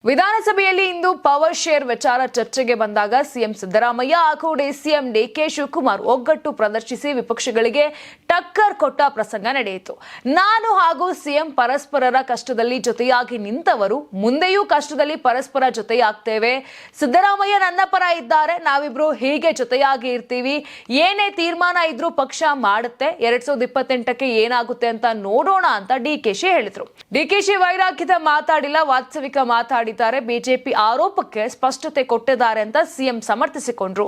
ವಿಧಾನಸಭೆಯಲ್ಲಿ ಇಂದು power share ವಿಚಾರ ಚರ್ಚೆಗೆ ಬಂದಾಗ ಸಿಎಂ ಸಿದ್ದರಾಮಯ್ಯ ಹಾಗೂ ಸಿಎಂ ಡಿಕೆ ಶಿವಕುಮಾರ್ ಒಗ್ಗಟ್ಟು ಪ್ರದರ್ಶಿಸಿ ವಿಪಕ್ಷಗಳಿಗೆ ಟಕ್ಕರ್ ಕೊಟ್ಟ ಪ್ರಸಂಗ ನಡೆಯಿತು. ನಾನು ಹಾಗೂ ಸಿಎಂ ಪರಸ್ಪರರ ಕಷ್ಟದಲ್ಲಿ ಜೊತೆಯಾಗಿ ನಿಂತವರು, ಮುಂದೆಯೂ ಕಷ್ಟದಲ್ಲಿ ಪರಸ್ಪರ ಜೊತೆಯಾಗ್ತೇವೆ. ಸಿದ್ದರಾಮಯ್ಯ ನನ್ನ ಪರ ಇದ್ದಾರೆ, ನಾವಿಬ್ರು ಹೀಗೆ ಜೊತೆಯಾಗಿ ಇರ್ತೀವಿ. ಏನೇ ತೀರ್ಮಾನ ಇದ್ರೂ ಪಕ್ಷ ಮಾಡುತ್ತೆ. 2028ಕ್ಕೆ ಏನಾಗುತ್ತೆ ಅಂತ ನೋಡೋಣ ಅಂತ ಡಿಕೆಶಿ ಹೇಳಿದ್ರು. ಡಿಕೆಶಿ ವೈರಾಗ್ಯದ ಮಾತಾಡಿಲ್ಲ, ವಾಸ್ತವಿಕ ಮಾತಾಡಿ ಬಿಜೆಪಿ ಆರೋಪಕ್ಕೆ ಸ್ಪಷ್ಟತೆ ಕೊಟ್ಟಿದ್ದಾರೆ ಅಂತ ಸಿಎಂ ಸಮರ್ಥಿಸಿಕೊಂಡ್ರು.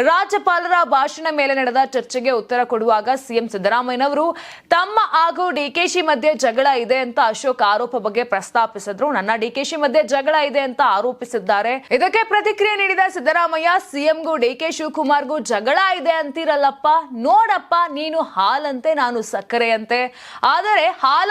ರಾಜ್ಯಪಾಲರ ಭಾಷಣ ಮೇಲೆ ನಡೆದ ಚರ್ಚೆಗೆ ಉತ್ತರ ಕೊಡುವಾಗ ಸಿಎಂ ಸಿದ್ದರಾಮಯ್ಯನವರು ತಮ್ಮ ಹಾಗೂ ಡಿಕೆಶಿ ಮಧ್ಯೆ ಜಗಳ ಇದೆ ಅಂತ ಅಶೋಕ್ ಆರೋಪ ಬಗ್ಗೆ ಪ್ರಸ್ತಾಪಿಸಿದ್ರು. ನನ್ನ ಡಿಕೆಶಿ ಮಧ್ಯೆ ಜಗಳ ಇದೆ ಅಂತ ಆರೋಪಿಸಿದ್ದಾರೆ. ಇದಕ್ಕೆ ಪ್ರತಿಕ್ರಿಯೆ ನೀಡಿದ ಸಿದ್ದರಾಮಯ್ಯ, ಸಿಎಂಗೂ ಡಿಕೆ ಶಿವಕುಮಾರ್ಗೂ ಜಗಳ ಇದೆ ಅಂತಿರಲ್ಲಪ್ಪ, ನೋಡಪ್ಪ ನೀನು ಹಾಲಂತೆ ನಾನು ಸಕ್ಕರೆಯಂತೆ, ಆದರೆ ಹಾಲ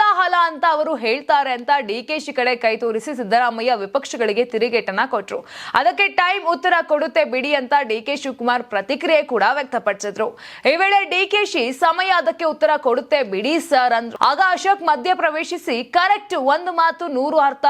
ಅಂತ ಅವರು ಹೇಳ್ತಾರೆ ಅಂತ ಡಿಕೆಶಿ ಕಡೆ ಕೈ ತೋರಿಸಿ ಸಿದ್ದರಾಮಯ್ಯ ವಿಪಕ್ಷಗಳಿಗೆ ತಿರುಗೇಟನ್ನ ಕೊಟ್ರು. ಅದಕ್ಕೆ ಟೈಮ್ ಉತ್ತರ ಕೊಡುತ್ತೆ ಬಿಡಿ ಅಂತ ಡಿಕೆ ಶಿವಕುಮಾರ್ ಪ್ರತಿಕ್ರಿಯೆ ಕೂಡ ವ್ಯಕ್ತಪಡಿಸಿದ್ರು. ಈ ವೇಳೆ ಡಿಕೆಶಿ ಸಮಯ ಅದಕ್ಕೆ ಉತ್ತರ ಕೊಡುತ್ತೆ ಬಿಡಿ ಸರ್ ಅಂದ್ರು. ಆಗ ಅಶೋಕ್ ಮಧ್ಯ ಪ್ರವೇಶಿಸಿ, ಕರೆಕ್ಟ್, ಒಂದು ಮಾತು 100 ಅರ್ಥ,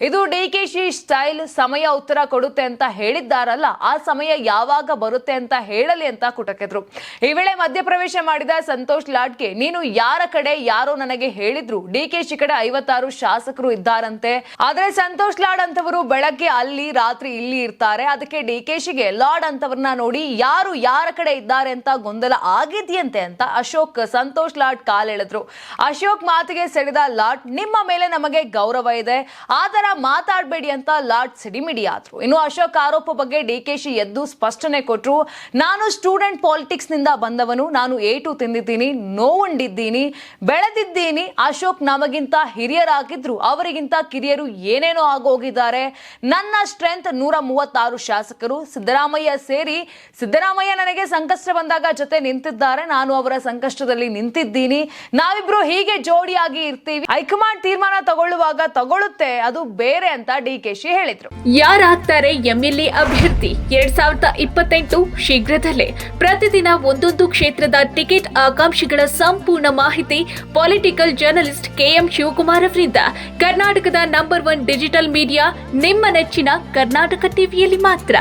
ಇದು ಡಿಕೆಶಿ ಸ್ಟೈಲ್, ಸಮಯ ಉತ್ತರ ಕೊಡುತ್ತೆ ಅಂತ ಹೇಳಿದ್ದಾರಲ್ಲ, ಆ ಸಮಯ ಯಾವಾಗ ಬರುತ್ತೆ ಅಂತ ಹೇಳಲಿ ಅಂತ ಕುಟಕಿದ್ರು. ಈ ವೇಳೆ ಮಧ್ಯಪ್ರವೇಶ ಮಾಡಿದ ಸಂತೋಷ್ ಲಾಡ್ಗೆ, ನೀನು ಯಾರ ಕಡೆ ಯಾರೋ ನನಗೆ ಹೇಳಿದ್ರು, ಡಿಕೆಶಿ ಕಡೆ 56 ಶಾಸಕರು ಇದ್ದಾರಂತೆ, ಆದ್ರೆ ಸಂತೋಷ್ ಲಾಡ್ ಅಂತವರು ಬೆಳಗ್ಗೆ ಅಲ್ಲಿ ರಾತ್ರಿ ಇಲ್ಲಿ ಇರ್ತಾರೆ, ಅದಕ್ಕೆ ಡಿಕೆಶಿಗೆ ಲಾಡ್ ಅಂತವರನ್ನ ನೋಡಿ ಯಾರು ಯಾರ ಕಡೆ ಇದ್ದಾರೆ ಅಂತ ಗೊಂದಲ ಆಗಿದೆಯಂತೆ ಅಂತ ಅಶೋಕ್ ಸಂತೋಷ್ ಲಾಡ್ ಕಾಲೆಳೆದ್ರು. ಅಶೋಕ್ ಮಾತಿಗೆ ಸೆಳೆದ ಲಾಡ್, ನಿಮ್ಮ ಮೇಲೆ ನಮಗೆ ಗೌರವ ಇದೆ, ಆತರ ಮಾತಾಡಬೇಡಿ ಅಂತ ಲಾಡ್ ಸಿಡಿಮಿಡಿ ಆದ್ರು. ಇನ್ನು ಅಶೋಕ್ ಆರೋಪ ಬಗ್ಗೆ ಡಿಕೆಶಿ ಎದ್ದು ಸ್ಪಷ್ಟನೆ ಕೊಟ್ರು. ನಾನು ಸ್ಟೂಡೆಂಟ್ ಪಾಲಿಟಿಕ್ಸ್ ನಿಂದ ಬಂದವನು, ನಾನು ಏಟು ತಿಂದಿದ್ದೀನಿ, ನೋವುಂಡಿದ್ದೀನಿ, ಬೆಳೆದಿದ್ದೀನಿ. ಅಶೋಕ್ ನಮಗಿಂತ ಹಿರಿಯರಾಗಿದ್ರು, ಅವರಿಗಿಂತ ಕಿರಿಯರು ಏನೇನೋ ಆಗೋಗಿದ್ದಾರೆ. ನನ್ನ ಸ್ಟ್ರೆಂತ್ 136 ಶಾಸಕರು, ಸಿದ್ದರಾಮಯ್ಯ ಸೇರಿ. ಸಿದ್ದರಾಮಯ್ಯ ನನಗೆ ಸಂಕಷ್ಟ ಬಂದಾಗ ಜೊತೆ ನಿಂತಿದ್ದಾರೆ, ನಾನು ಅವರ ಸಂಕಷ್ಟದಲ್ಲಿ ನಿಂತಿದ್ದೀನಿ. ನಾವಿಬ್ರು ಹೀಗೆ ಜೋಡಿಯಾಗಿ ಇರ್ತೀವಿ. ಹೈಕಮಾಂಡ್ ತೀರ್ಮಾನ ತಗೊಳ್ಳುವಾಗ ತಗೊಳುತ್ತೆ, ಅದು ಬೇರೆ ಅಂತ ಡಿಕೆಶಿ ಹೇಳಿದ್ರು. ಯಾರಾಗ್ತಾರೆ ಎಂಎಲ್ಎ ಅಭ್ಯರ್ಥಿ 2028 ಶೀಘ್ರದಲ್ಲೇ. ಪ್ರತಿದಿನ ಒಂದೊಂದು ಕ್ಷೇತ್ರದ ಟಿಕೆಟ್ ಆಕಾಂಕ್ಷಿಗಳ ಸಂಪೂರ್ಣ ಮಾಹಿತಿ ಪೊಲಿಟಿಕಲ್ ಜರ್ನಲಿಸ್ಟ್ ಕೆಎಂ ಶಿವಕುಮಾರ್ ಅವರಿಂದ. ಕರ್ನಾಟಕದ ನಂಬರ್ 1 ಡಿಜಿಟಲ್ ಮೀಡಿಯಾ ನಿಮ್ಮ ನೆಚ್ಚಿನ ಕರ್ನಾಟಕ ಟಿವಿಯಲ್ಲಿ ಮಾತ್ರ.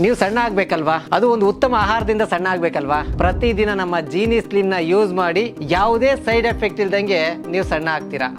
ನೀವು ಸಣ್ಣ ಆಗ್ಬೇಕಲ್ವಾ, ಅದು ಒಂದು ಉತ್ತಮ ಆಹಾರದಿಂದ ಸಣ್ಣ ಆಗ್ಬೇಕಲ್ವಾ. ಪ್ರತಿದಿನ ನಮ್ಮ ಜೀನಿ ಸ್ಲಿಮ್ ನ ಯೂಸ್ ಮಾಡಿ ಯಾವುದೇ ಸೈಡ್ ಎಫೆಕ್ಟ್ ಇಲ್ದಂಗೆ ನೀವು ಸಣ್ಣ ಆಗ್ತೀರಾ.